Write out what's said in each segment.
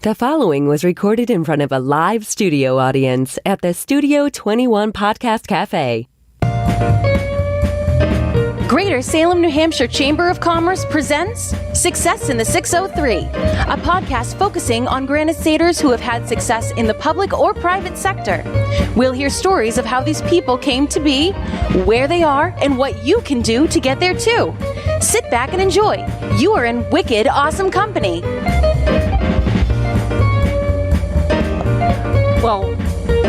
The following was recorded in front of a live studio audience at the Studio 21 Podcast Cafe. Greater Salem, New Hampshire Chamber of Commerce presents Success in the 603, a podcast focusing on Granite Staters who have had success in the public or private sector. We'll hear stories of how these people came to be, where they are, and what you can do to get there too. Sit back and enjoy. You are in wicked awesome company. Well,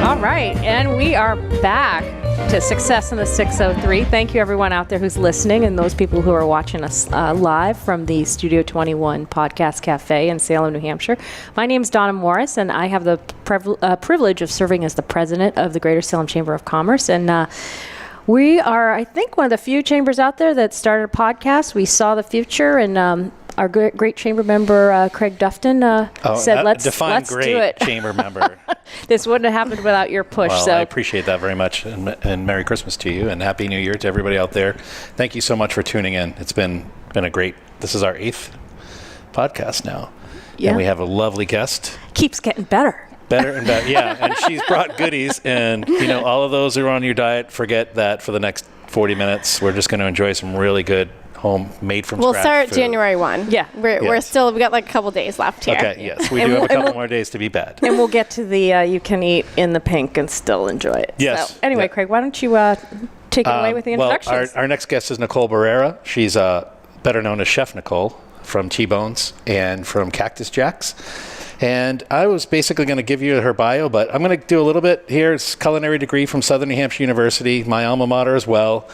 all right, and we are back to Success in the 603. Thank you, everyone out there who's listening and those people who are watching us live from the Studio 21 Podcast Cafe in Salem, New Hampshire. My name is Donna Morris, and I have the privilege of serving as the president of the Greater Salem Chamber of Commerce. And we are, I think, one of the few chambers out there that started a podcast. We saw the future, and our great chamber member, Craig Dufton, said, let's do it. Chamber member. This wouldn't have happened without your push. Well, so I appreciate that very much. And Merry Christmas to you and Happy New Year to everybody out there. Thank you so much for tuning in. It's been a great, this is our 8th podcast now. Yeah. And we have a lovely guest. Keeps getting better. Better and better, yeah. And she's brought goodies. And, all of those who are on your diet, forget that for the next 40 minutes. We're just going to enjoy some really good home made from scratch. We'll start food. January 1. Yeah. We got like a couple days left here. Okay, yes. We do have a couple more days to be bad. And we'll get to the you can eat in the pink and still enjoy it. Yes. So, anyway, yeah. Craig, why don't you take it away with the introductions? Well, our next guest is Nicole Barreira. She's better known as Chef Nicole from T-Bones and from Cactus Jacks. And I was basically going to give you her bio, but I'm going to do a little bit here. It's culinary degree from Southern New Hampshire University, my alma mater as well.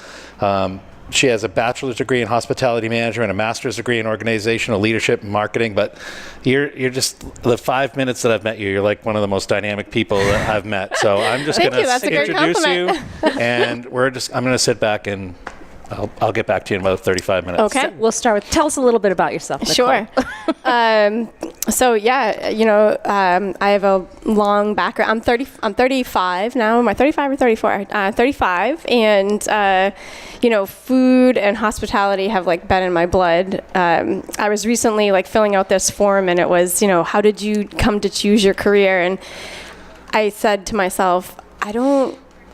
She has a bachelor's degree in hospitality management and a master's degree in organizational leadership and marketing. But you're just, the 5 minutes that I've met you, you're like one of the most dynamic people that I've met. So I'm just going to introduce you, and I'm going to sit back and I'll get back to you in about 35 minutes. Okay. So we'll start with, tell us a little bit about yourself, Nicole. Sure. I have a long background. I'm 35 now. Am I 35 or 34? 35. And, food and hospitality have been in my blood. I was recently filling out this form, and it was, how did you come to choose your career? And I said to myself,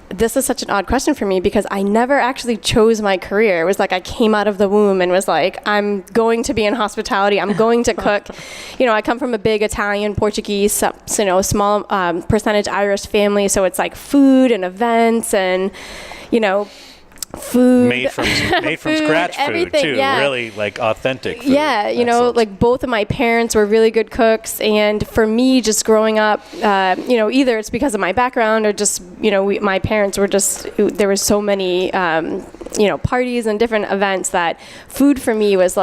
this is such an odd question for me because I never actually chose my career. It was I came out of the womb and was I'm going to be in hospitality. I'm going to cook. I come from a big Italian, Portuguese, small percentage Irish family. So it's food and events and, food made from scratch food too. Yeah. Really authentic food. Yeah, both of my parents were really good cooks, and for me, just growing up, either it's because of my background or just my parents were just, there were so many parties and different events that food for me was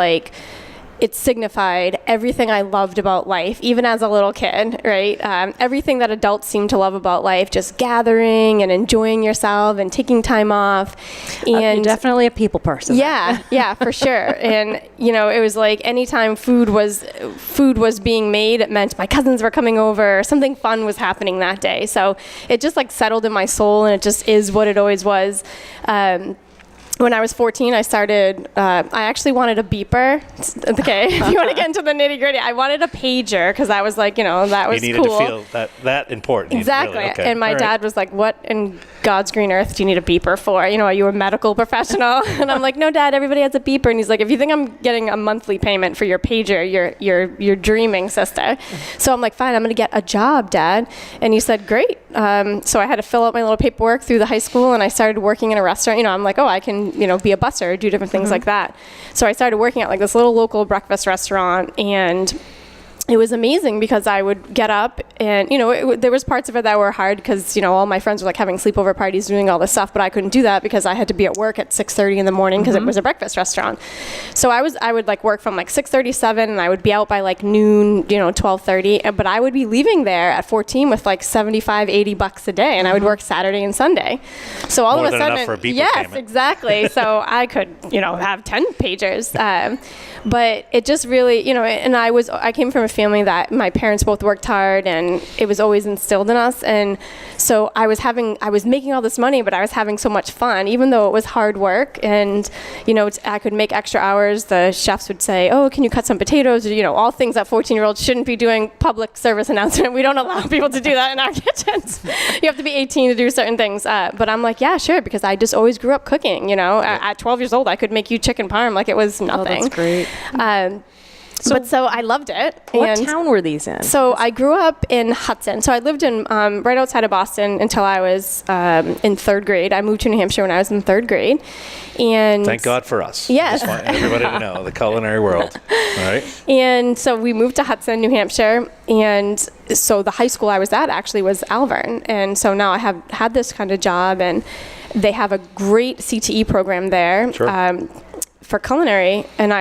it signified everything I loved about life, even as a little kid, right? Everything that adults seem to love about life, just gathering and enjoying yourself and taking time off. And you're definitely a people person. Yeah, for sure. And, it was anytime food was being made, it meant my cousins were coming over, or something fun was happening that day. So it just settled in my soul, and it just is what it always was. When I was 14, I started, I actually wanted a beeper. Okay, if you want to get into the nitty gritty, I wanted a pager because I was that was cool. You needed to feel that important. Exactly. Really, okay. And my dad was what in God's green earth do you need a beeper for? Are you a medical professional? And I'm no, Dad, everybody has a beeper. And he's if you think I'm getting a monthly payment for your pager, you're dreaming, sister. So I'm fine, I'm going to get a job, Dad. And he said, great. So I had to fill out my little paperwork through the high school, and I started working in a restaurant. I'm I can be a busser, do different things like that. So I started working at this little local breakfast restaurant, and it was amazing because I would get up and, there was parts of it that were hard because, all my friends were having sleepover parties, doing all this stuff, but I couldn't do that because I had to be at work at 6:30 in the morning because it was a breakfast restaurant. So I would work from 6:37 and I would be out by noon, 12:30, but I would be leaving there at 14 with $75-$80 a day, and I would work Saturday and Sunday. So all More of a than sudden, enough for a beeper yes, payment. Exactly. So I could, have 10 pagers. But it just really, and I came from a family that my parents both worked hard, and it was always instilled in us. And so I was making all this money, but I was having so much fun, even though it was hard work. And, I could make extra hours. The chefs would say, oh, can you cut some potatoes? All things that 14-year-olds shouldn't be doing. Public service announcement. We don't allow people to do that in our kitchens. You have to be 18 to do certain things. But I'm like, yeah, sure, because I just always grew up cooking. At 12 years old, I could make you chicken parm like it was nothing. Oh, that's great. So I loved it. What town were these in? So I grew up in Hudson. So I lived in right outside of Boston until I was in third grade. I moved to New Hampshire when I was in third grade. And thank God for us. Yes. I just want everybody to know the culinary world. All right. And so we moved to Hudson, New Hampshire. And so the high school I was at actually was Alvern. And so now I have had this kind of job, and they have a great CTE program there. Sure. For culinary. And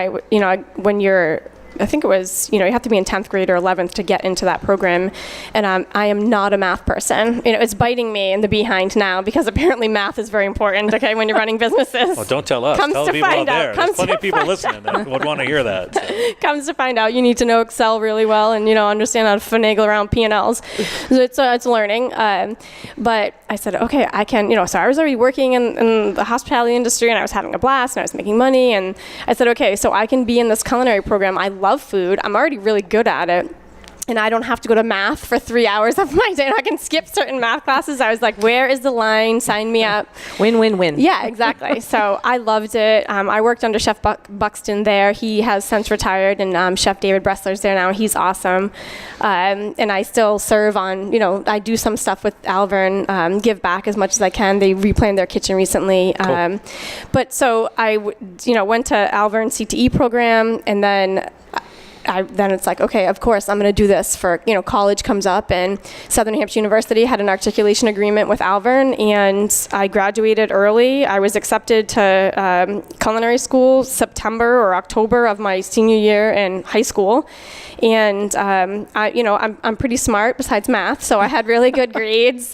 I think it was, you have to be in 10th grade or 11th to get into that program. And I am not a math person. It's biting me in the behind now, because apparently math is very important, okay, when you're running businesses. Well, don't tell us. Tell the people out there. There's plenty of people listening that would want to hear that. So. Comes to find out, you need to know Excel really well and, understand how to finagle around P&Ls. So it's learning. But I said, okay, I can, so I was already working in the hospitality industry, and I was having a blast, and I was making money. And I said, okay, so I can be in this culinary program. I love food. I'm already really good at it. And I don't have to go to math for 3 hours of my day. And I can skip certain math classes. I was like, where is the line? Sign me up. Win, win, win. Yeah, exactly. So I loved it. I worked under Chef Buxton there. He has since retired. And Chef David Bressler's there now. He's awesome. And I still serve on, I do some stuff with Alvern, give back as much as I can. They replanned their kitchen recently. Cool. But so I, went to Alvern CTE program, and then it's like, okay, of course, I'm going to do this for, college comes up, and Southern New Hampshire University had an articulation agreement with Alvern, and I graduated early. I was accepted to culinary school September or October of my senior year in high school. And, I'm pretty smart besides math, so I had really good grades.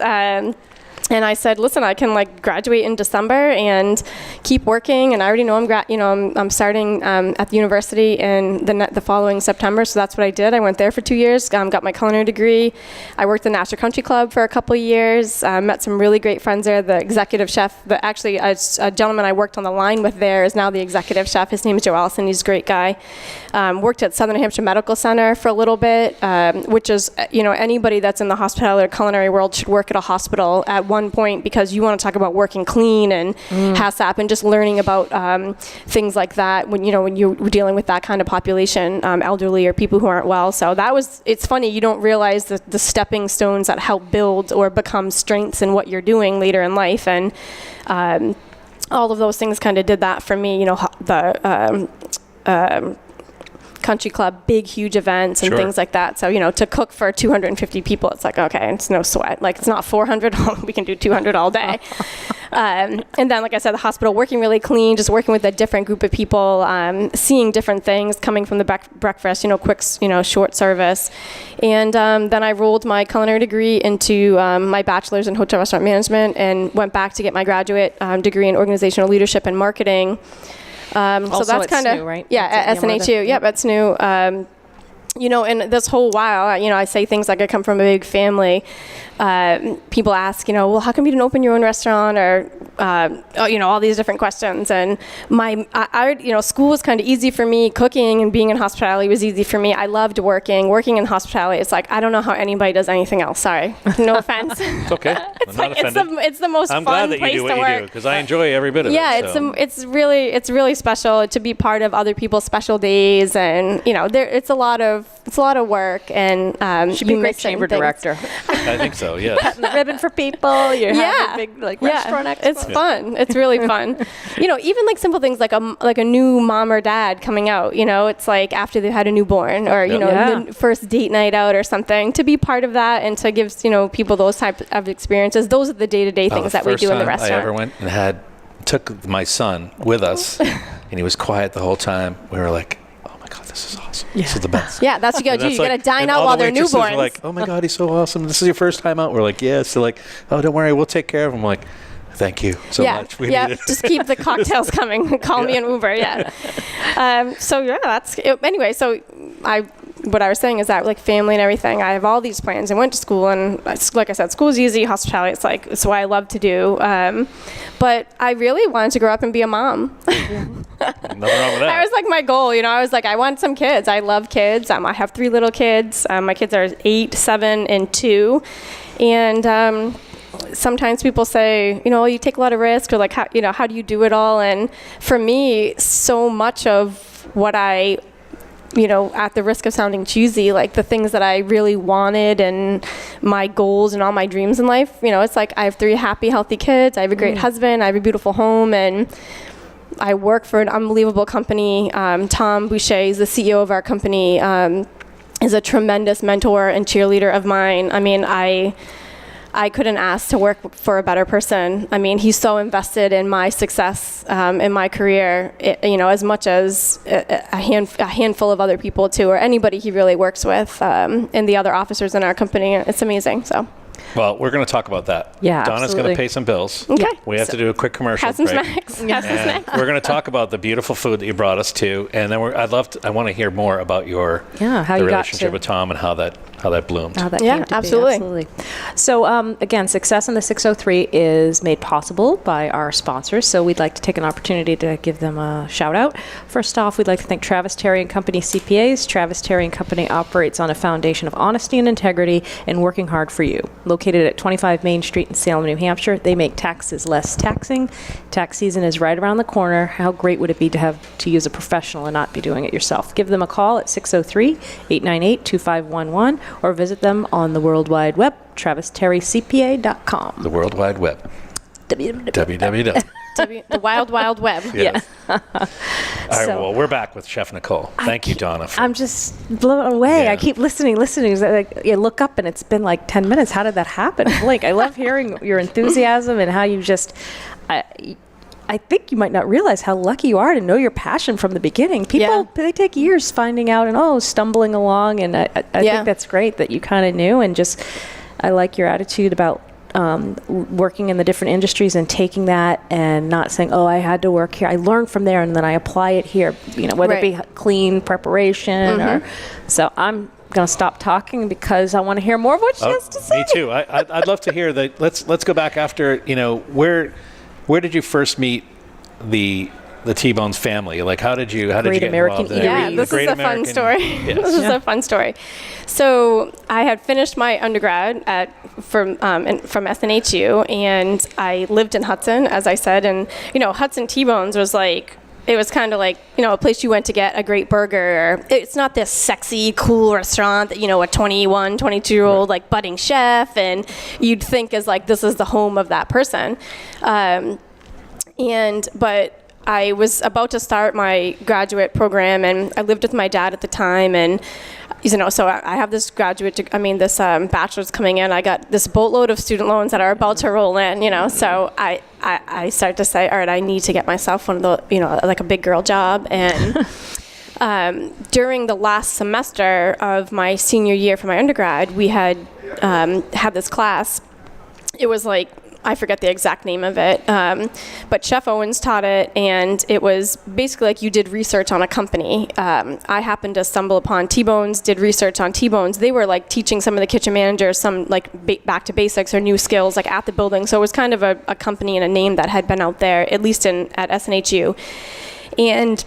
And I said, listen, I can graduate in December and keep working. And I already know I'm starting at the university in the following September. So that's what I did. I went there for 2 years, got my culinary degree. I worked at the National Country Club for a couple of years. Met some really great friends there. The executive chef, a gentleman I worked on the line with there is now the executive chef. His name is Joe Allison. He's a great guy. Worked at Southern New Hampshire Medical Center for a little bit, which is, anybody that's in the hospitality or culinary world should work at a hospital at one point, because you want to talk about working clean and HACCP and just learning about things like that when you're dealing with that kind of population, elderly or people who aren't well. So it's funny, you don't realize the stepping stones that help build or become strengths in what you're doing later in life. And all of those things kind of did that for me, country club, big, huge events and things like that. So, to cook for 250 people, it's like, okay, it's no sweat. It's not 400. We can do 200 all day. And then, like I said, the hospital, working really clean, just working with a different group of people, seeing different things, coming from the breakfast, quick, short service. And then I rolled my culinary degree into my bachelor's in hotel restaurant management, and went back to get my graduate degree in organizational leadership and marketing. So that's kind of, right? Yeah, at SNHU. Yep, that's new. And this whole while, I say things like I come from a big family. People ask, well, how come you didn't open your own restaurant, or, all these different questions. And school was kind of easy for me. Cooking and being in hospitality was easy for me. I loved working in hospitality. It's like, I don't know how anybody does anything else. Sorry. No offense. It's okay. It's the most I'm fun glad that place you do to what work. you do, because I enjoy every bit of it. Yeah, it's really special to be part of other people's special days, and it's a lot of work, and should be a great chamber director. I think so. Yes. Cutting the ribbon for people. You're having a big restaurant expo. It's fun. It's really fun. Even simple things like a new mom or dad coming out. It's like after they've had a newborn, or the first date night out or something. To be part of that and to give people those type of experiences. Those are the day-to-day things that we do in the restaurant. I ever went and took my son with us, and he was quiet the whole time. We were like, God, this is awesome. Yeah. This is the best. Yeah, that's what you got to do. You got to dine out while they're newborns. Like, oh my God, he's so awesome. This is your first time out. We're like, yeah. So oh, don't worry, we'll take care of him. I'm like, Thank you so much. We need it. Just keep the cocktails coming. Call me an Uber. So that's it. Anyway. So what I was saying is that like family and everything, I have all these plans. I went to school, and like I said, school's easy. Hospitality, it's what I love to do. But I really wanted to grow up and be a mom. Nothing wrong with that. That was like my goal. I was like, I want some kids. I love kids. I have 3 little kids. My kids are 8, 7, and 2. And sometimes people say, you take a lot of risk, or like, how do you do it all? And for me, so much of what I, at the risk of sounding cheesy, like the things that I really wanted and my goals and all my dreams in life, it's like I have 3 happy, healthy kids. I have a great husband. I have a beautiful home, and I work for an unbelievable company. Tom Boucher is the CEO of our company, is a tremendous mentor and cheerleader of mine. I mean, I couldn't ask to work for a better person. I mean, he's so invested in my success, in my career, as much as a handful of other people too, or anybody he really works with, and the other officers in our company. It's amazing. So. Well, we're going to talk about that. Yeah, Donna's going to pay some bills. Okay. We have to do a quick commercial Have some break. snacks. Have some snacks. We're going to talk about the beautiful food that you brought us to, and then I want to hear more about your how the you got relationship to- with Tom and how that bloomed. How that Yeah, came to be. absolutely. So again, Success in the 603 is made possible by our sponsors. So we'd like to take an opportunity to give them a shout out. First off, we'd like to thank Travis Terry and Company CPAs. Travis Terry and Company operates on a foundation of honesty and integrity and working hard for you. Located at 25 Main Street in Salem, New Hampshire, they make taxes less taxing. Tax season is right around the corner. How great would it be to have to use a professional and not be doing it yourself? Give them a call at 603-898-2511 or visit them on the World Wide Web, travisterrycpa.com. The World Wide Web. www. The wild, wild web. Yes. All right, So- well, we're back with Chef Nicole. Thank you, Donna. I'm just blown away. Yeah. I keep listening. You look up and it's been like 10 minutes. How did that happen? Blake, I love hearing your enthusiasm and how you just... I think you might not realize how lucky you are to know your passion from the beginning. People, they take years finding out and stumbling along. And I think that's great that you kind of knew. And just, I like your attitude about working in the different industries and taking that and not saying, I had to work here. I learned from there and then I apply it here, whether it be clean preparation or, so I'm going to stop talking because I want to hear more of what she has to say. Me too. I'd love to hear that. Let's go back after, where did you first meet the T-Bones family? Like, how did you Great get American involved in it? Yeah, this is a fun story. This is a fun story. So I had finished my undergrad from SNHU, and I lived in Hudson, as I said, and Hudson T-Bones was like, it was kind of like, a place you went to get a great burger. It's not this sexy, cool restaurant that, a 21, 22-year-old like budding chef, and you'd think is like, this is the home of that person. But I was about to start my graduate program, and I lived with my dad at the time, and so I have this bachelor's coming in. I got this boatload of student loans that are about to roll in, so I start to say, all right, I need to get myself one of the, like a big girl job. And during the last semester of my senior year for my undergrad, we had this class. It was like, I forget the exact name of it, but Chef Owens taught it, and it was basically like you did research on a company. I happened to stumble upon T-Bones, did research on T-Bones. They were like teaching some of the kitchen managers some like back to basics or new skills like at the building. So it was kind of a company and a name that had been out there, at least at SNHU. And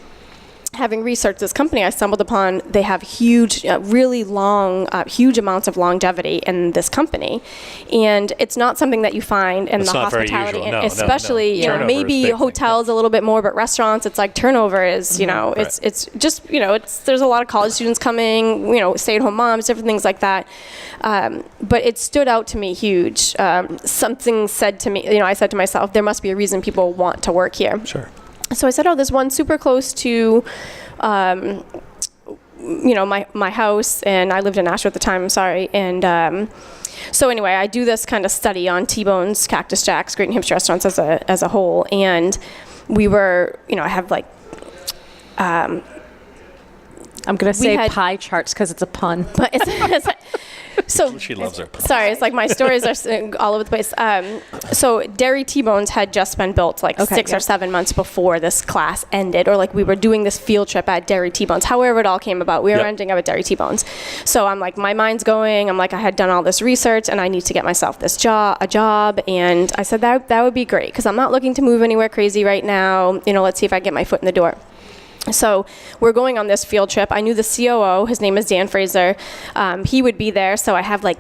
having researched this company, I stumbled upon they have huge, really long, huge amounts of longevity in this company, and it's not something that you find in the hospitality, especially maybe hotels a little bit more, but restaurants, it's like turnover is, it's just, there's a lot of college students coming, stay-at-home moms, different things like that, but it stood out to me huge. Something said to me, I said to myself, there must be a reason people want to work here. Sure. So I said, there's one super close to, my house, and I lived in Nashville at the time, I'm sorry. And so anyway, I do this kind of study on T-Bones, Cactus Jack's, Great Hampshire restaurants as a whole. And we were, I have like... I'm going to say pie charts because it's a pun. So So she loves her puns. Sorry, it's like my stories are all over the place. So Dairy T-Bones had just been built like 6 or 7 months before this class ended, or like we were doing this field trip at Dairy T-Bones. However it all came about, we were ending up at Dairy T-Bones. So I'm like, my mind's going. I'm like, I had done all this research and I need to get myself a job. And I said that would be great because I'm not looking to move anywhere crazy right now. Let's see if I can get my foot in the door. So we're going on this field trip. I knew the COO, his name is Dan Fraser. He would be there. So I have my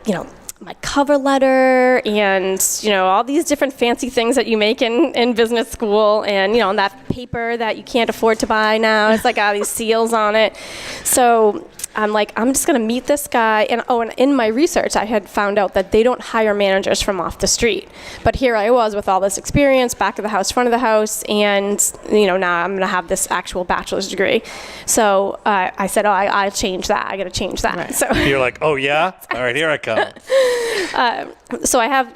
cover letter and, all these different fancy things that you make in business school. And, on that paper that you can't afford to buy now, it's like all these seals on it. So I'm like, I'm just going to meet this guy. And in my research, I had found out that they don't hire managers from off the street. But here I was with all this experience, back of the house, front of the house. And, now I'm going to have this actual bachelor's degree. So I said, I'll change that. I got to change that. Right. So you're like, oh, yeah? All right, here I come. So I have,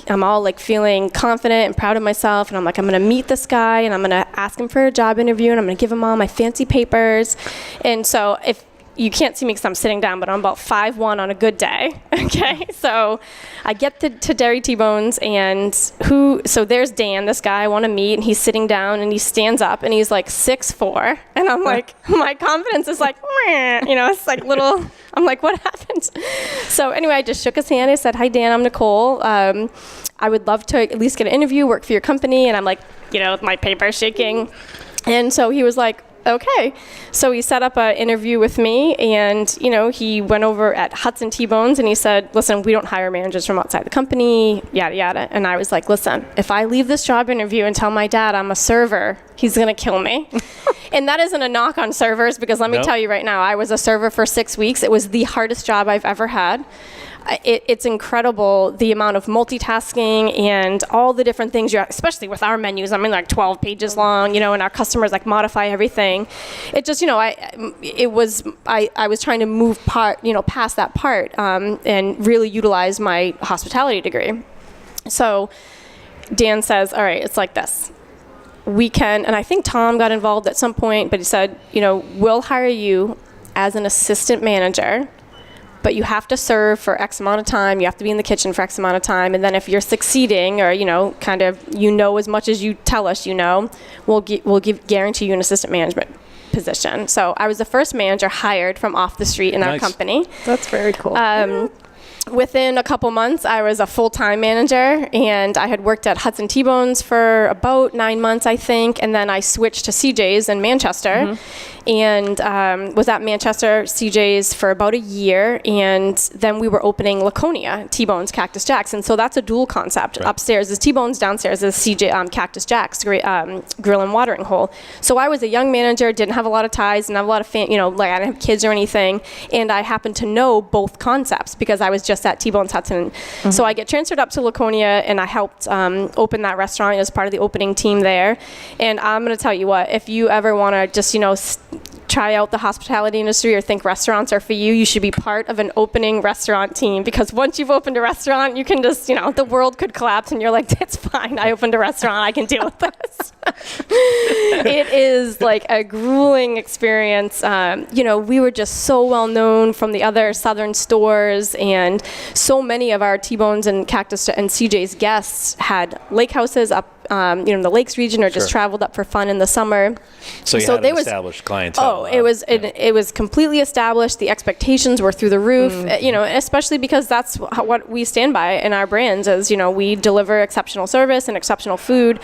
I'm all like feeling confident and proud of myself. And I'm like, I'm going to meet this guy and I'm going to ask him for a job interview and I'm going to give him all my fancy papers. And so if you can't see me because I'm sitting down, but I'm about 5'1" on a good day. Okay, so I get to Dairy T-Bones, and so there's Dan, this guy I want to meet, and he's sitting down, and he stands up, and he's like 6'4", and I'm like, my confidence is like, it's like little. I'm like, what happened? So anyway, I just shook his hand. I said, hi, Dan, I'm Nicole. I would love to at least get an interview, work for your company, and I'm like, with my paper shaking, and so he was like, okay. So he set up an interview with me and, he went over at Hudson T-Bones and he said, listen, we don't hire managers from outside the company, yada, yada. And I was like, listen, if I leave this job interview and tell my dad I'm a server, he's going to kill me. And that isn't a knock on servers because let me tell you right now, I was a server for 6 weeks. It was the hardest job I've ever had. It's incredible the amount of multitasking and all the different things especially with our menus. I mean, like 12 pages long, and our customers like modify everything. It just, I was trying to move past that part and really utilize my hospitality degree. So Dan says, all right, it's like this. We can, and I think Tom got involved at some point, but he said, we'll hire you as an assistant manager. But you have to serve for X amount of time. You have to be in the kitchen for X amount of time. And then if you're succeeding or, as much as you tell us, we'll guarantee you an assistant management position. So I was the first manager hired from off the street in our company. That's very cool. Within a couple months, I was a full-time manager, and I had worked at Hudson T-Bones for about 9 months, I think, and then I switched to CJ's in Manchester, and was at Manchester CJ's for about a year, and then we were opening Laconia, T-Bones, Cactus Jacks, and so that's a dual concept. Right. Upstairs is T-Bones, downstairs is CJ Cactus Jack's grill and watering hole. So I was a young manager, didn't have a lot of ties, didn't have a lot of I didn't have kids or anything, and I happened to know both concepts because I was just at T-Bones Hudson. So I get transferred up to Laconia, and I helped open that restaurant as part of the opening team there. And I'm going to tell you what, if you ever want to just, try out the hospitality industry or think restaurants are for you, you should be part of an opening restaurant team, because once you've opened a restaurant, you can just, the world could collapse and you're like, it's fine, I opened a restaurant, I can deal with this. It is like a grueling experience. We were just so well known from the other southern stores, and so many of our T-Bones and Cactus and CJ's guests had lake houses up the Lakes region, or just traveled up for fun in the summer. So you had an established clientele. It was completely established. The expectations were through the roof, especially because that's what we stand by in our brands is, we deliver exceptional service and exceptional food.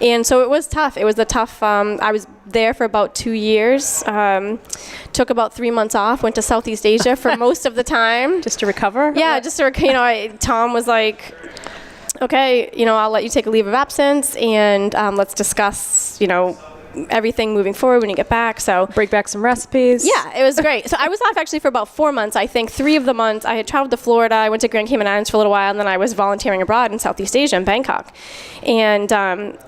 And so it was tough. It was a tough, I was there for about 2 years, took about 3 months off, went to Southeast Asia for most of the time. Just to recover? Yeah, just to, Tom was like, okay, I'll let you take a leave of absence and let's discuss, everything moving forward when you get back. So break back some recipes. Yeah, it was great. So I was off actually for about 4 months. I think 3 of the months I had traveled to Florida. I went to Grand Cayman Islands for a little while, and then I was volunteering abroad in Southeast Asia in Bangkok. And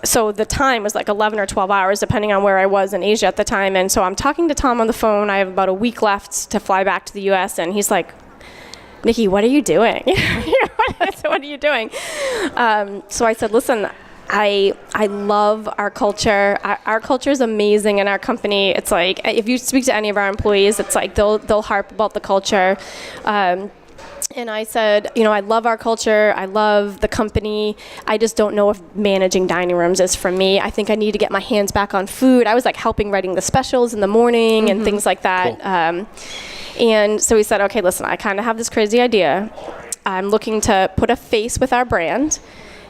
so the time was like 11 or 12 hours, depending on where I was in Asia at the time. And so I'm talking to Tom on the phone. I have about a week left to fly back to the U.S., and he's like, Nikki, what are you doing? What are you doing? So I said, listen, I love our culture. Our culture is amazing in our company. It's like, if you speak to any of our employees, it's like they'll harp about the culture. And I said, I love our culture. I love the company. I just don't know if managing dining rooms is for me. I think I need to get my hands back on food. I was like helping writing the specials in the morning and things like that. Cool. And so he said, okay, listen, I kind of have this crazy idea. I'm looking to put a face with our brand.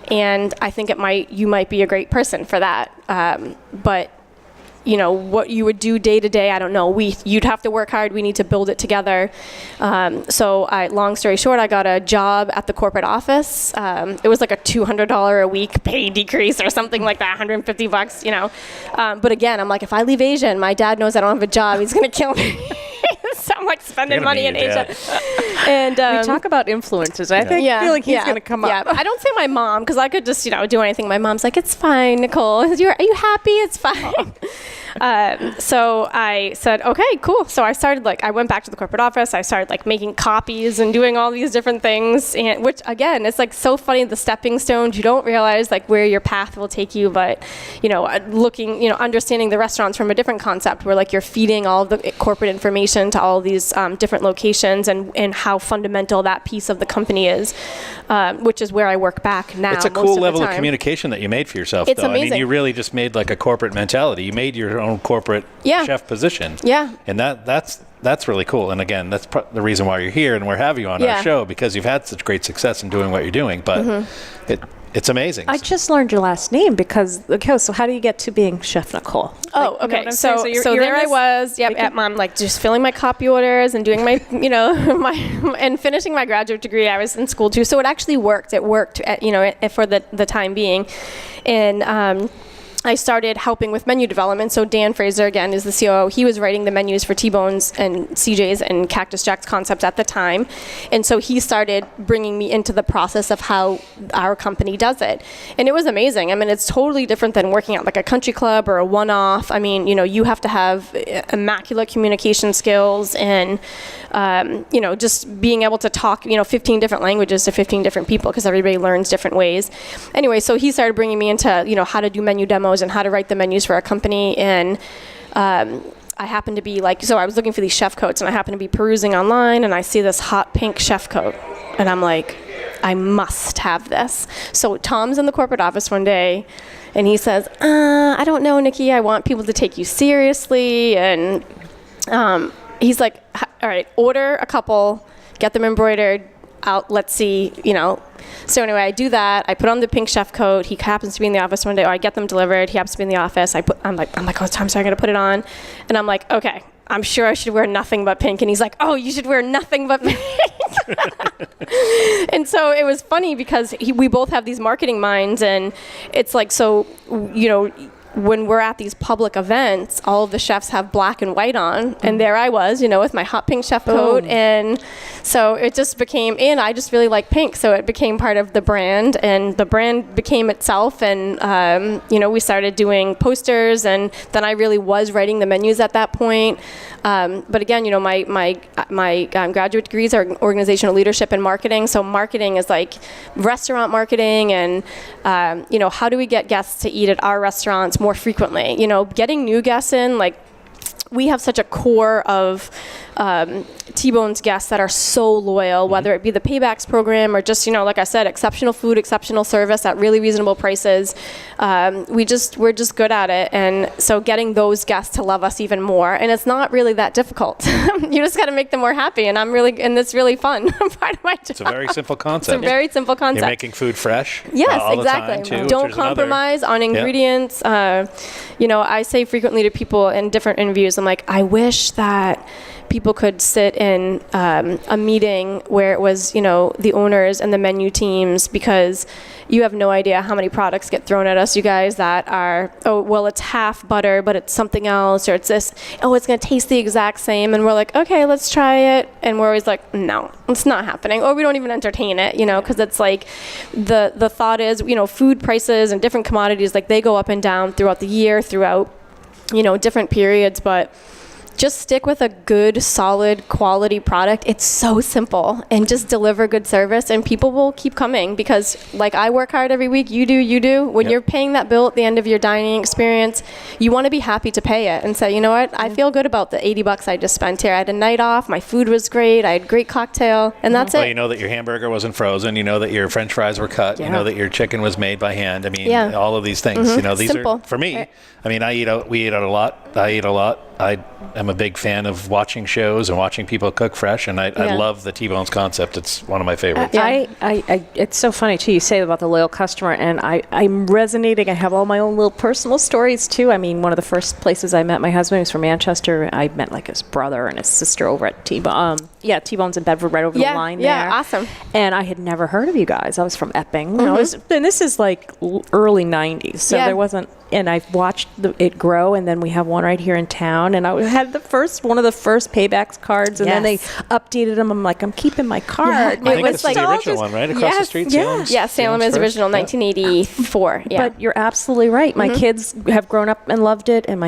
And I think you might be a great person for that. But what you would do day to day, I don't know. You'd have to work hard. We need to build it together. So long story short, I got a job at the corporate office. It was like a $200 a week pay decrease or something like that, $150, But again, I'm like, if I leave Asia and my dad knows I don't have a job, he's going to kill me. So I'm like spending money in Asia. And we talk about influences. I feel like he's going to come up. I don't say my mom because I could just, do anything. My mom's like, it's fine, Nicole. Are you happy? It's fine. So I said, okay, cool. So I started I went back to the corporate office. I started making copies and doing all these different things, and which again, it's so funny, the stepping stones. You don't realize where your path will take you, but looking, understanding the restaurants from a different concept where you're feeding all of the corporate information to all these different locations and how fundamental that piece of the company is, which is where I work back now. It's a cool level of communication that you made for yourself. It's though. amazing. I mean, you really just made a corporate mentality. You made your own corporate chef position. Yeah. And that's really cool. And again, that's the reason why you're here and we're having you on our show, because you've had such great success in doing what you're doing. But it's amazing. I just learned your last name because, so how do you get to being Chef Nicole? Oh, okay. So there I was, at mom, just filling my copy orders and doing my, and finishing my graduate degree. I was in school too. So it actually worked. It worked, for the time being. And, I started helping with menu development. So Dan Fraser, again, is the COO. He was writing the menus for T-Bones and CJ's and Cactus Jack's concepts at the time. And so he started bringing me into the process of how our company does it. And it was amazing. I mean, it's totally different than working at a country club or a one-off. I mean, you have to have immaculate communication skills and, just being able to talk, 15 different languages to 15 different people because everybody learns different ways. Anyway, so he started bringing me into, how to do menu demos and how to write the menus for our company. And I happened to be so I was looking for these chef coats, and I happened to be perusing online, and I see this hot pink chef coat, and I'm like, I must have this. So Tom's in the corporate office one day, and he says, I don't know, Nikki, I want people to take you seriously. And he's like, all right, order a couple, get them embroidered, let's see, So anyway, I do that. I put on the pink chef coat. He happens to be in the office one day, or I get them delivered. He happens to be in the office. I'm like, oh, Tom, sorry, I gotta put it on. And I'm like, okay, I'm sure I should wear nothing but pink. And he's like, oh, you should wear nothing but pink. And so it was funny because we both have these marketing minds, and it's when we're at these public events, all of the chefs have black and white on, and there I was, with my hot pink chef coat. And so it just became, and I just really like pink, so it became part of the brand, and the brand became itself. And we started doing posters, and then I really was writing the menus at that point. But again, my graduate degrees are organizational leadership and marketing. So marketing is restaurant marketing, and how do we get guests to eat at our restaurants more frequently? Getting new guests in, we have such a core of T-Bones guests that are so loyal, whether it be the Paybacks program or just, like I said, exceptional food, exceptional service at really reasonable prices. We're just good at it. And so getting those guests to love us even more. And it's not really that difficult. You just got to make them more happy. And it's really fun. Part of my job. It's a very simple concept. It's a very simple concept. You're making food fresh. Yes, all exactly. The time too, don't compromise on ingredients. I say frequently to people in different interviews, I'm like, I wish that people could sit in a meeting where it was, the owners and the menu teams, because you have no idea how many products get thrown at us, you guys, that are, oh, well, it's half butter, but it's something else, or it's this, oh, it's going to taste the exact same. And we're like, okay, let's try it. And we're always like, no, it's not happening. Or we don't even entertain it, because it's the thought is, food prices and different commodities, they go up and down throughout the year, throughout, different periods. But just stick with a good, solid, quality product. It's so simple, and just deliver good service, and people will keep coming because, like, I work hard every week. You do. When you're paying that bill at the end of your dining experience, you want to be happy to pay it and say, you know what, I feel good about the $80 I just spent here. I had a night off. My food was great. I had great cocktail, and that's it. Well, you know that your hamburger wasn't frozen. You know that your French fries were cut. You know that your chicken was made by hand. I mean, all of these things. You know, these Simple. are for me. I mean, we eat out a lot. I eat a lot. I am a big fan of watching shows and watching people cook fresh, and I love the T-Bones concept. It's one of my favorites. It's so funny too. You say about the loyal customer, and I'm resonating. I have all my own little personal stories too. I mean, one of the first places I met my husband was from Manchester. I met like his brother and his sister over at T-Bones in Bedford, right over the line there. Yeah, awesome. And I had never heard of you guys. I was from Epping. And this is like early '90s, so there wasn't. And I've watched it grow, and then we have one right here in town. And I had one of the first Paybacks cards, and then they updated them. I'm like, I'm keeping my card. I think it's like the original one, right? Across the street, Salem? Yeah, Salem is original, 1984. Yeah. But you're absolutely right. My kids have grown up and loved it, and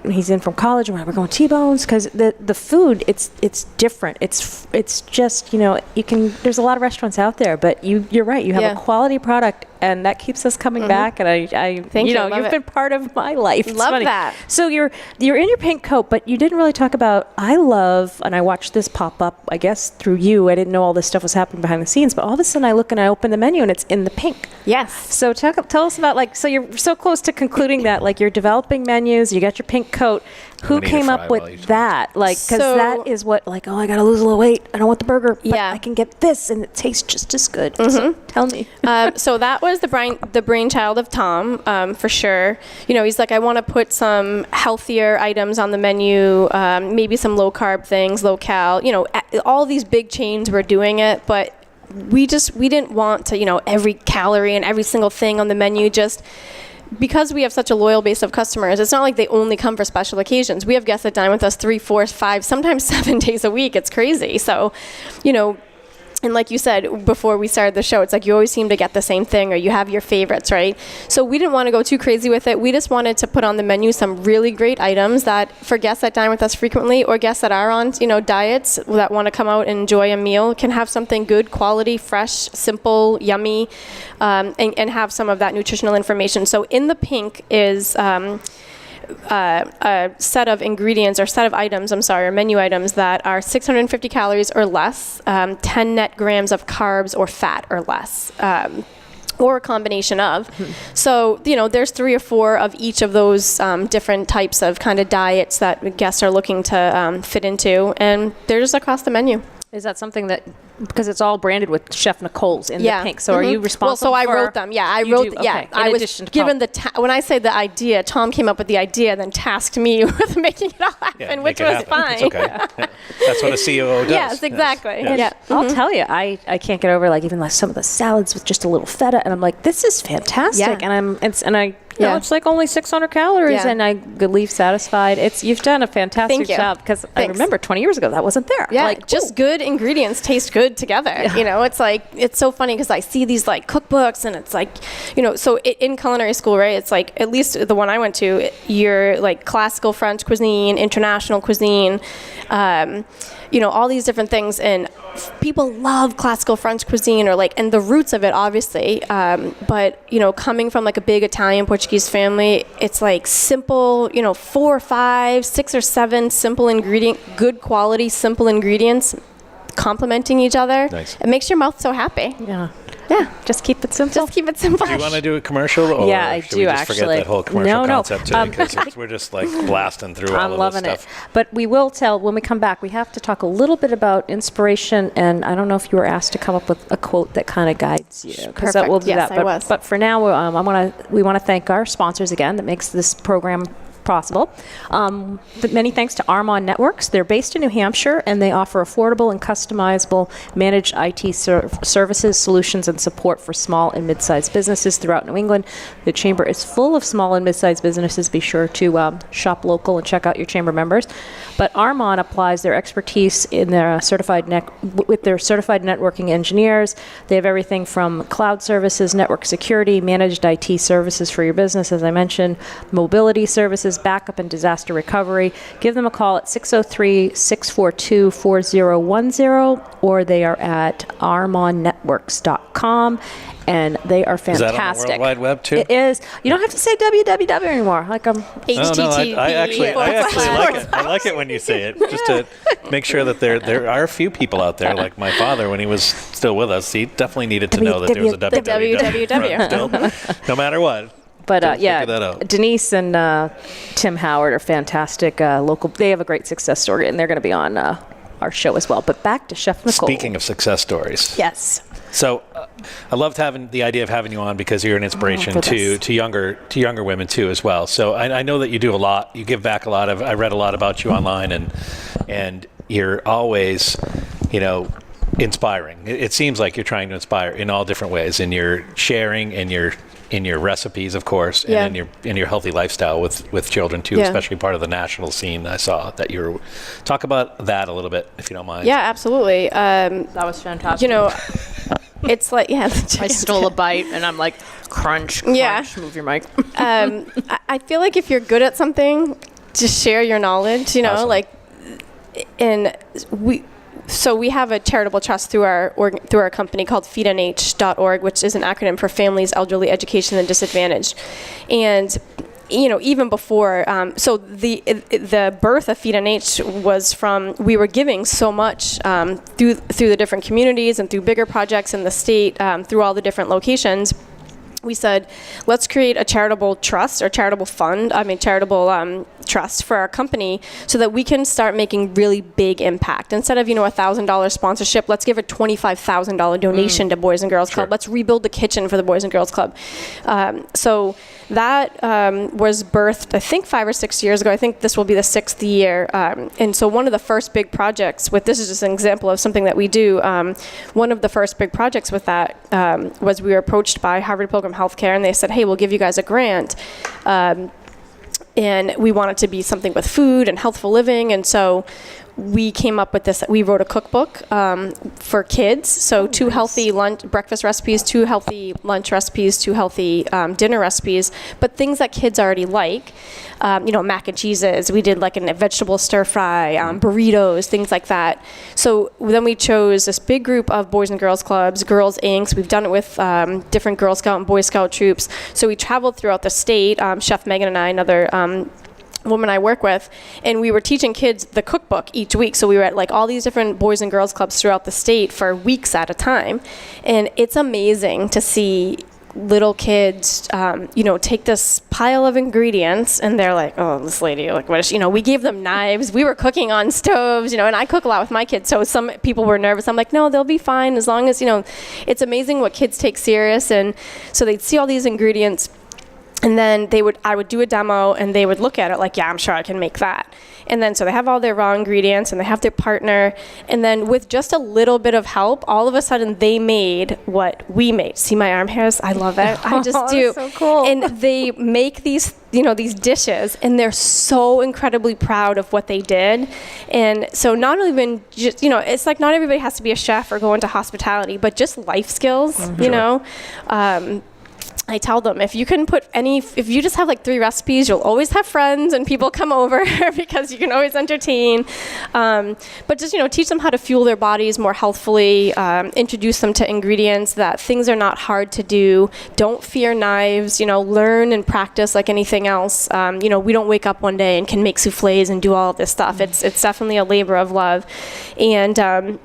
he's in from college, and we're going T-Bones because the food, it's different. It's just, there's a lot of restaurants out there, but you're right. You have a quality product, and that keeps us coming back. And I Thank you. You've been part of my life. It's love funny. that. So you're in your pink coat, but you didn't really talk about. I love, and I watched this pop up, I guess through you. I didn't know all this stuff was happening behind the scenes, but all of a sudden I look and I open the menu and it's in the pink. Yes. So tell us about so you're so close to concluding that, you're developing menus. You got your pink coat. Who came up with that? Because that is what, I got to lose a little weight. I don't want the burger, but I can get this, and it tastes just as good. So tell me. So that was the brainchild of Tom, for sure. He's like, I want to put some healthier items on the menu, maybe some low carb things, low cal. All these big chains were doing it, but we didn't want to, every calorie and every single thing on the menu. Just because we have such a loyal base of customers, it's not like they only come for special occasions. We have guests that dine with us 3, 4, 5, sometimes 7 days a week. It's crazy. So, and like you said before we started the show, it's like you always seem to get the same thing, or you have your favorites, right? So we didn't want to go too crazy with it. We just wanted to put on the menu some really great items that, for guests that dine with us frequently, or guests that are on, diets that want to come out and enjoy a meal, can have something good, quality, fresh, simple, yummy, and have some of that nutritional information. So in the pink is a set of ingredients, or set of items, or menu items that are 650 calories or less, 10 net grams of carbs or fat or less, or a combination of. So, there's 3 or 4 of each of those different types of kind of diets that guests are looking to fit into, and they're just across the menu. Is that something that, because it's all branded with Chef Nicole's in the pink, so are you responsible Well, so for? I wrote them. Yeah, I wrote. Okay. I was given when I say the idea, Tom came up with the idea, then tasked me with making it all happen, which was fine. It's okay. That's what a COO does. Yes, exactly. Yes. Yeah. I'll tell you, I can't get over even some of the salads with just a little feta, and I'm like, this is fantastic, it's like only 600 calories, and I leave satisfied. You've done a fantastic job, because I remember 20 years ago that wasn't there. Yeah, just good ingredients taste good together. Yeah. It's so funny because I see these cookbooks, and it's so in culinary school, right? It's at least the one I went to, you're classical French cuisine, international cuisine, all these different things, and people love classical French cuisine, and the roots of it, obviously, but coming from a big Italian Portuguese family, it's simple, 4 or 5, 6 or 7 simple good quality simple ingredients complementing each other. Nice. It makes your mouth so happy. Yeah, just keep it simple. Just keep it simple. Do you want to do a commercial? Or I should do, we just actually. forget that whole commercial concept today? Because we're just blasting through all of this loving stuff. it. But we will when we come back, we have to talk a little bit about inspiration. And I don't know if you were asked to come up with a quote that kind of guides you. Perfect. We'll do yes, that. I was. But for now, we want to thank our sponsors again that makes this program possible. Many thanks to Armon Networks. They're based in New Hampshire, and they offer affordable and customizable managed IT services, solutions, and support for small and mid-sized businesses throughout New England. The Chamber is full of small and mid-sized businesses. Be sure to shop local and check out your Chamber members. But Armon applies their expertise in their with their certified networking engineers. They have everything from cloud services, network security, managed IT services for your business, as I mentioned, mobility services, backup and disaster recovery. Give them a call at 603-642-4010, or they are at armonnetworks.com. And they are fantastic. Is that on the World Wide Web too? It is. You don't have to say www anymore. Like HTTP. No, I actually like it. I like it when you say it, just to make sure that there are a few people out there, like my father, when he was still with us, he definitely needed to know that there was a www. No matter what. But figure that out. Denise and Tim Howard are fantastic local. They have a great success story, and they're going to be on our show as well. But back to Chef Nicole. Speaking of success stories. Yes. So I loved having the idea of having you on because you're an inspiration to younger women too as well. So I know that you do a lot. You give back a lot. I read a lot about you online, and you're always, inspiring. It seems like you're trying to inspire in all different ways, in your sharing, in your recipes, of course, and in your healthy lifestyle with children too, especially part of the national scene. I saw that you were. Talk about that a little bit, if you don't mind. Yeah, absolutely. That was fantastic. It's like, I stole a bite and I'm like, crunch, move your mic. I feel like if you're good at something, just share your knowledge, Awesome. So we have a charitable trust through our company called feednh.org, which is an acronym for Families, Elderly, Education, and Disadvantaged. And even before, so the birth of Feed NH was from, we were giving so much through the different communities and through bigger projects in the state, through all the different locations. We said, let's create a charitable trust or charitable trust for our company so that we can start making really big impact. Instead of, $1,000 sponsorship, let's give a $25,000 donation to Boys and Girls Club. Let's rebuild the kitchen for the Boys and Girls Club. So that was birthed, I think, 5 or 6 years ago. I think this will be the 6th year. And so one of the first big projects this is just an example of something that we do. One of the first big projects with that was we were approached by Harvard Pilgrim Healthcare, and they said, hey, we'll give you guys a grant. And we want it to be something with food and healthful living. And so we came up with this. We wrote a cookbook for kids. So two healthy breakfast recipes, 2 healthy lunch recipes, 2 healthy dinner recipes, but things that kids already like. Mac and cheeses. We did like a vegetable stir fry, burritos, things like that. So then we chose this big group of Boys and Girls Clubs, Girls Inc. We've done it with different Girl Scout and Boy Scout troops. So we traveled throughout the state, Chef Megan and I, another woman I work with, and we were teaching kids the cookbook each week. So we were at like all these different Boys and Girls Clubs throughout the state for weeks at a time. And it's amazing to see little kids, take this pile of ingredients, and they're like, oh, this lady, like, what is she? We gave them knives. We were cooking on stoves, and I cook a lot with my kids. So some people were nervous. I'm like, no, they'll be fine as long as, it's amazing what kids take serious. And so they'd see all these ingredients, and then I would do a demo, and they would look at it like, yeah, I'm sure I can make that. And then so they have all their raw ingredients, and they have their partner, and then with just a little bit of help, all of a sudden they made what we made. See my arm hairs? I love it. I just do. So cool. And they make these these dishes, and they're so incredibly proud of what they did. And so not even just, it's like not everybody has to be a chef or go into hospitality, but just life skills, I tell them, if you just have like 3 recipes, you'll always have friends and people come over because you can always entertain. But just, teach them how to fuel their bodies more healthfully, introduce them to ingredients, that things are not hard to do. Don't fear knives, learn and practice like anything else. We don't wake up one day and can make souffles and do all of this stuff. It's definitely a labor of love. And,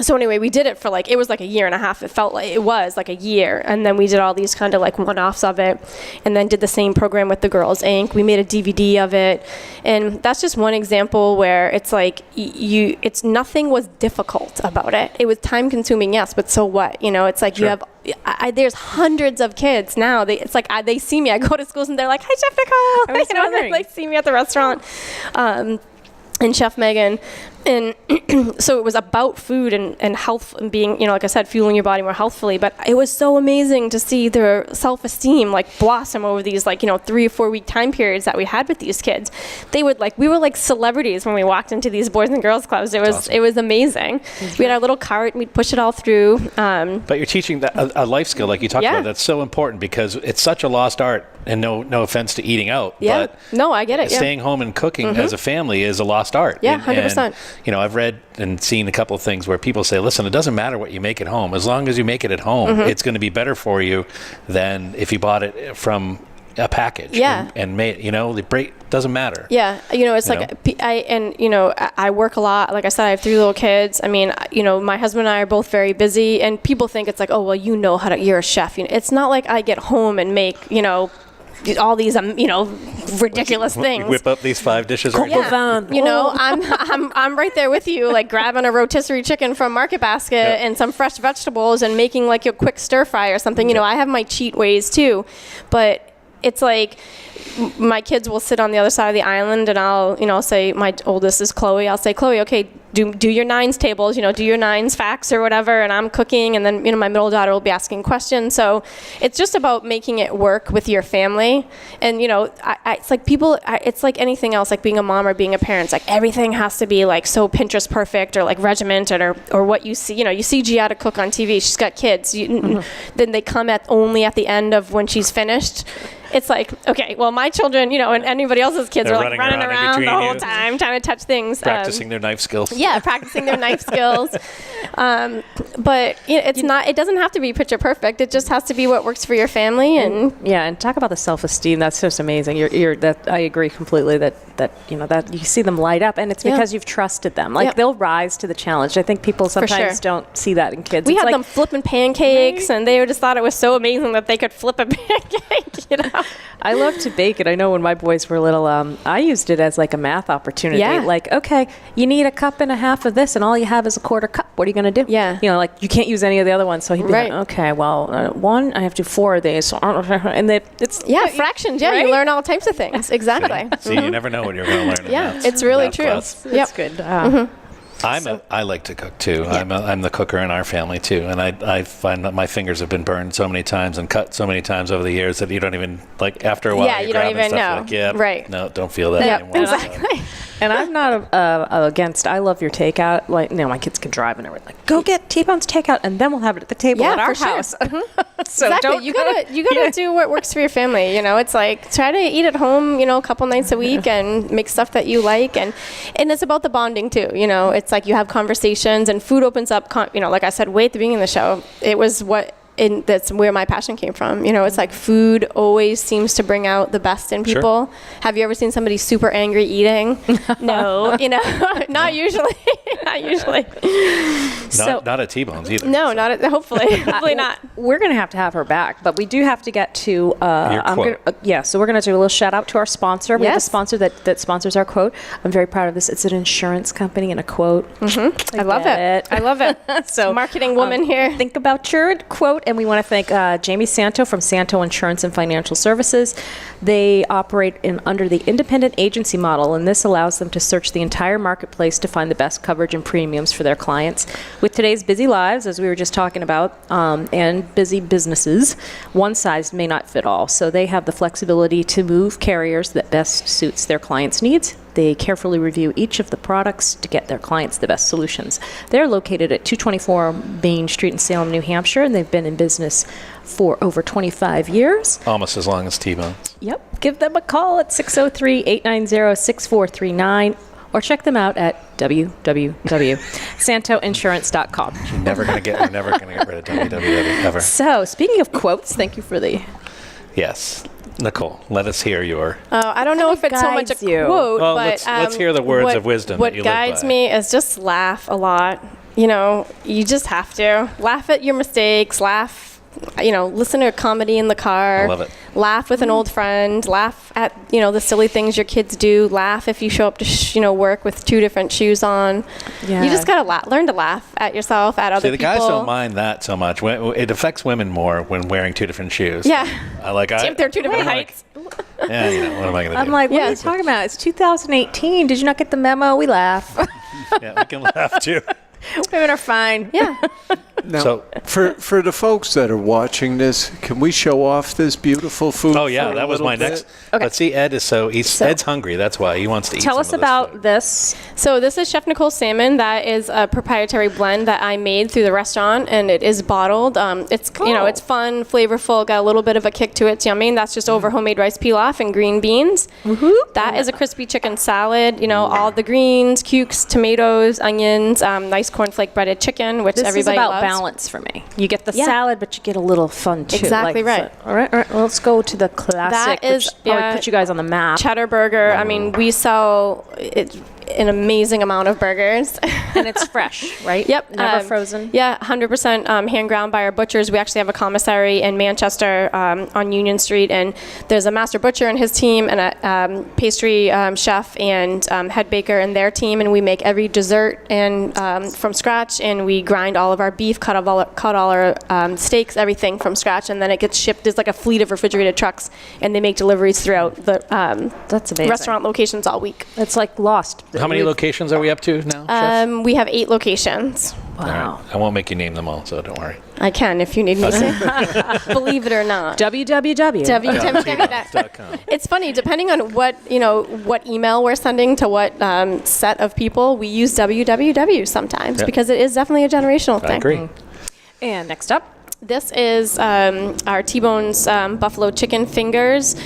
so anyway, we did it for it was like a year and a half. It felt like it was like a year. And then we did all these kind of like one-offs of it, and then did the same program with the Girls Inc. We made a DVD of it. And that's just one example where it's like nothing was difficult about it. It was time consuming, yes, but so what? It's like you have, there's hundreds of kids now. They see me. I go to schools and they're like, hi, Chef Nicole. They see me at the restaurant. And Chef Megan, And so it was about food and health and being, like I said, fueling your body more healthfully. But it was so amazing to see their self-esteem blossom over these 3 or 4 week time periods that we had with these kids. They would we were like celebrities when we walked into these boys and girls clubs. It was amazing. We had our little cart and we'd push it all through. But you're teaching a life skill like you talked about. That's so important because it's such a lost art. And no offense to eating out, but no, I get it. Staying home and cooking as a family is a lost art. Yeah, 100%. And, I've read and seen a couple of things where people say, listen, it doesn't matter what you make at home. As long as you make it at home, it's going to be better for you than if you bought it from a package. Yeah. And made, the break doesn't matter. Yeah. It's I work a lot. Like I said, I have 3 little kids. I mean, my husband and I are both very busy, and people think it's oh, well, you're a chef. It's not like I get home and make, all these ridiculous things. Whip up these 5 dishes right now. I'm right there with you, grabbing a rotisserie chicken from Market Basket and some fresh vegetables and making a quick stir fry or something. I have my cheat ways too, but it's my kids will sit on the other side of the island, and I'll say, my oldest is Chloe. I'll say, Chloe, okay, do your 9s tables, do your 9s facts or whatever, and I'm cooking, and then my middle daughter will be asking questions. So it's just about making it work with your family, and it's it's like anything else, like being a mom or being a parent. It's like everything has to be so Pinterest perfect or regimented or what you see. You see Giada cook on TV. She's got kids. Then they come only at the end of when she's finished. It's okay, well, my children, and anybody else's kids are running around the whole time trying to touch things. Practicing their knife skills. Yeah, practicing their knife skills. But it doesn't have to be picture perfect. It just has to be what works for your family. And talk about the self-esteem. That's just amazing. I agree completely that you see them light up, and it's because you've trusted them. They'll rise to the challenge. I think people sometimes don't see that in kids. We had them flipping pancakes, and they just thought it was so amazing that they could flip a pancake, I love to bake, and I know when my boys were little, I used it as a math opportunity. Yeah. Okay, you need a cup and a half of this, and all you have is a quarter cup. What are you going to do? Yeah. You can't use any of the other ones. So he'd be okay, well, one, I have to do 4 of these. And it's... Yeah, fractions. Yeah, right? You learn all types of things. Exactly. See, you never know what you're going to learn. Yeah, it's really true. That's good. I like to cook too. Yeah. I'm the cooker in our family too, and I find that my fingers have been burned so many times and cut so many times over the years that you don't even after a while. Yeah, you don't even know. Right. No, don't feel that anymore. Exactly. And I'm not against. I love your takeout. My kids can drive, and everything. Go get T-Bones takeout, and then we'll have it at the table at our house. Sure. So exactly. You gotta do what works for your family. It's try to eat at home. A couple nights a week, and make stuff that you like, and it's about the bonding too. It's you have conversations, and food opens up. Like I said way at the beginning of the show, it was that's where my passion came from. It's food always seems to bring out the best in people. Sure. Have you ever seen somebody super angry eating? No, not usually. Not usually. Not at T-Bones either. No, so. Hopefully not. We're going to have her back, but we do have to get to your quote. So we're going to do a little shout out to our sponsor. We have a sponsor that sponsors our quote. I'm very proud of this. It's an insurance company and a quote. Mm-hmm. I love it. So marketing woman here. Think about your quote. And we want to thank Jamie Santo from Santo Insurance and Financial Services. They operate under the independent agency model, and this allows them to search the entire marketplace to find the best coverage and premiums for their clients. With today's busy lives, as we were just talking about, and busy businesses, one size may not fit all. So they have the flexibility to move carriers that best suits their clients' needs. They carefully review each of the products to get their clients the best solutions. They're located at 224 Main Street in Salem, New Hampshire, and they've been in business for over 25 years. Almost as long as T-Bones. Yep. Give them a call at 603-890-6439 or check them out at www.santoinsurance.com. You're never going to get rid of www ever. So, speaking of quotes, thank you for the... Yes. Nicole, let us hear your... I don't know if it's so much a quote, well, but... let's hear the words of wisdom that you live by. What guides me is just laugh a lot. You just have to. Laugh at your mistakes, listen to a comedy in the car. I love it. Laugh with an old friend. Laugh at, the silly things your kids do. Laugh if you show up to, work with 2 different shoes on. Yeah. You just got to learn to laugh at yourself, at other people. The guys don't mind that so much. It affects women more when wearing 2 different shoes. Yeah. If they're 2 different heights. What am I going to do? I'm like, what are you talking about? It's 2018. Did you not get the memo? We laugh. Yeah, we can laugh too. Women are fine. Yeah. Now, So- for the folks that are watching this, can we show off this beautiful food? Oh yeah, for a that was little my bit? next. Okay. But see, Ed's hungry. That's why he wants to eat. Tell some us of this about food. this. So this is Chef Nicole salmon. That is a proprietary blend that I made through the restaurant, and it is bottled. It's it's fun, flavorful, got a little bit of a kick to it. It's yummy. And that's just over homemade rice pilaf and green beans. That is a crispy chicken salad. All the greens, cukes, tomatoes, onions, nice cornflake breaded chicken, which This is everybody about loves. balance for me. You get the Yeah. salad, but you get a little fun too. Exactly right. All right. Well, let's go to the classic, That is, which probably yeah, put you guys on the map. Cheddar burger. I mean, we sell an amazing amount of burgers. And it's fresh, right? Yep. Never frozen. Yeah, 100% hand ground by our butchers. We actually have a commissary in Manchester on Union Street, and there's a master butcher and his team, and a pastry chef and head baker and their team, and we make every dessert and from scratch, and we grind all of our beef, cut all our steaks, everything from scratch, and then it gets shipped. There's like a fleet of refrigerated trucks, and they make deliveries throughout the That's amazing. restaurant locations all week. It's like Lost. How many locations are we up to now, Chef? We have 8 locations. All Wow. right. I won't make you name them all, so don't worry. I can if you need me to. Believe it or not. www. T-Bones.com. It's funny, depending on what email we're sending to what set of people, we use www sometimes Yep. because it is definitely a generational thing. I agree. And next up. This is our T-Bones buffalo chicken fingers,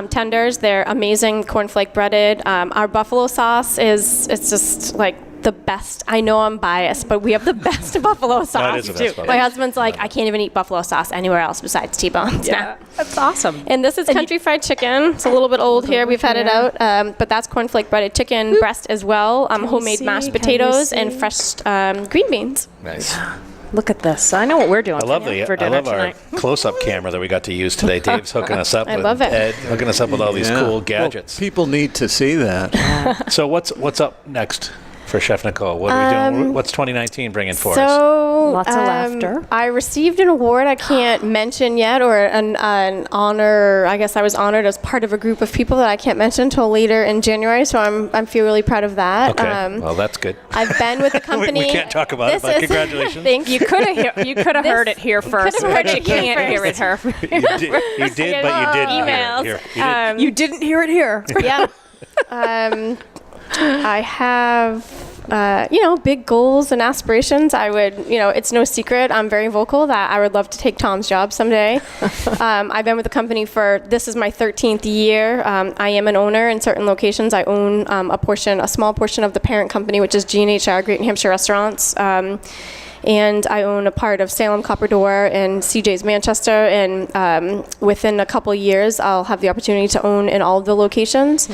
tenders. They're amazing, cornflake breaded. Our buffalo sauce it's just like the best. I know I'm biased, but we have the best buffalo sauce. is the best buffalo. My husband's like, I can't even eat buffalo sauce anywhere else besides T-Bones. Yeah. That's awesome. And this is country fried chicken. It's a little bit old here. We've had it out, but that's cornflake breaded chicken breast as well. Homemade mashed potatoes and fresh green beans. Nice. Look at this. I know what we're doing I love for dinner our tonight. close-up camera that we got to use today. Dave's hooking us up. I with love it. Ed, hooking us up with all these Yeah. cool Well, gadgets. people need to see that. So what's up next for Chef Nicole? What are we doing? What's 2019 bringing for us? So Lots of laughter. I received an award I can't mention yet, or an honor. I guess I was honored as part of a group of people that I can't mention until later in January. So I feel really proud of that. Okay. Well, that's good. I've been with the company. we can't talk about it, but congratulations. Thank you. You could have heard it here first, could've heard but you it here can't hear it first. here. You did, but you didn't Emails. hear it here. You didn't hear it here. Yeah. I have, big goals and aspirations. I would, it's no secret. I'm very vocal that I would love to take Tom's job someday. I've been with the company this is my 13th year. I am an owner in certain locations. I own a small portion of the parent company, which is G&HR, Great Hampshire Restaurants. And I own a part of Salem, Copper Door, and CJ's Manchester. And within a couple years, I'll have the opportunity to own in all of the locations.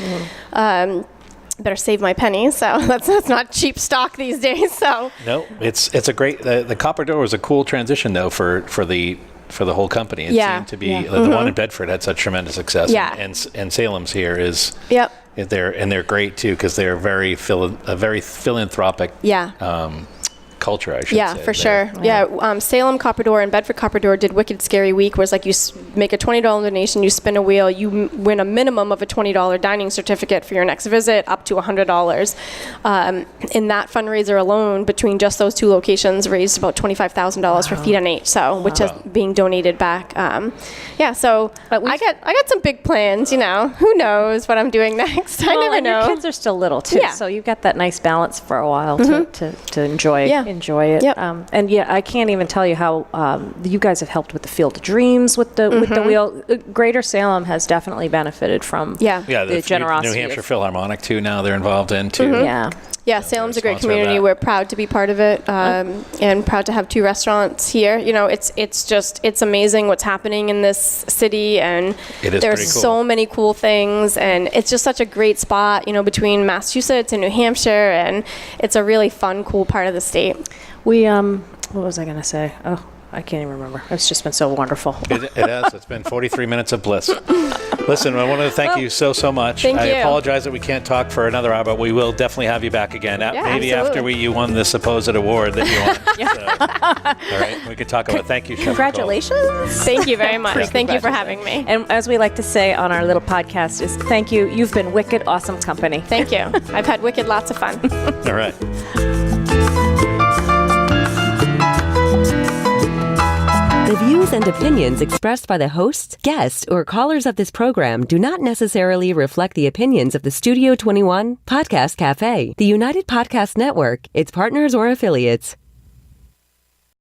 Better save my pennies, so that's not cheap stock these days. So No, it's a great. The Copper Door was a cool transition though for the whole company. It Yeah. seemed to be the one in Bedford had such tremendous success. Yeah. And Salem's here is. Yep. They're great too because they're very philanthropic. Yeah. Culture, I should say. Yeah, for there. sure. Yeah, Salem Copper Door and Bedford Copper Door did Wicked Scary Week, where it's like you make a $20 donation, you spin a wheel, you win a minimum of a $20 dining certificate for your next visit, up to $100. In that fundraiser alone, between just those 2 locations, raised about $25,000 for Feed on 8, so which is being donated back. So I got some big plans. Who knows what I'm doing next? I never and know. your kids are still little too, Yeah. so you've got that nice balance for a while to enjoy. Yeah. Enjoy it. Yep. And I can't even tell you how you guys have helped with the Field of Dreams with the wheel. Greater Salem has definitely benefited from Yeah, the generosity. New Hampshire of- Philharmonic too. Now they're involved in too. Yeah. Yeah, Salem's a great sponsor of community. that. We're proud to be part of it, and proud to have 2 restaurants here. It's amazing what's happening in this city, and It is there's pretty cool. so many cool things, and it's just such a great spot, between Massachusetts and New Hampshire, and it's a really fun, cool part of the state. We what was I going to say? Oh, I can't even remember. It's just been so wonderful. It has. It's been 43 minutes of bliss. Listen, I want to thank you so much. Thank I you. apologize that we can't talk for another hour, but we will definitely have you back again. Maybe after you won the supposed award that you won. So, all right, we could talk about it. Thank you, Chef Congratulations. Thank you very much. Thank you for having me. And as we like to say on our little podcast is thank you. You've been wicked awesome company. Thank you. I've had wicked lots of fun. All right. The views and opinions expressed by the hosts, guests, or callers of this program do not necessarily reflect the opinions of the Studio 21 Podcast Cafe, the United Podcast Network, its partners, or affiliates.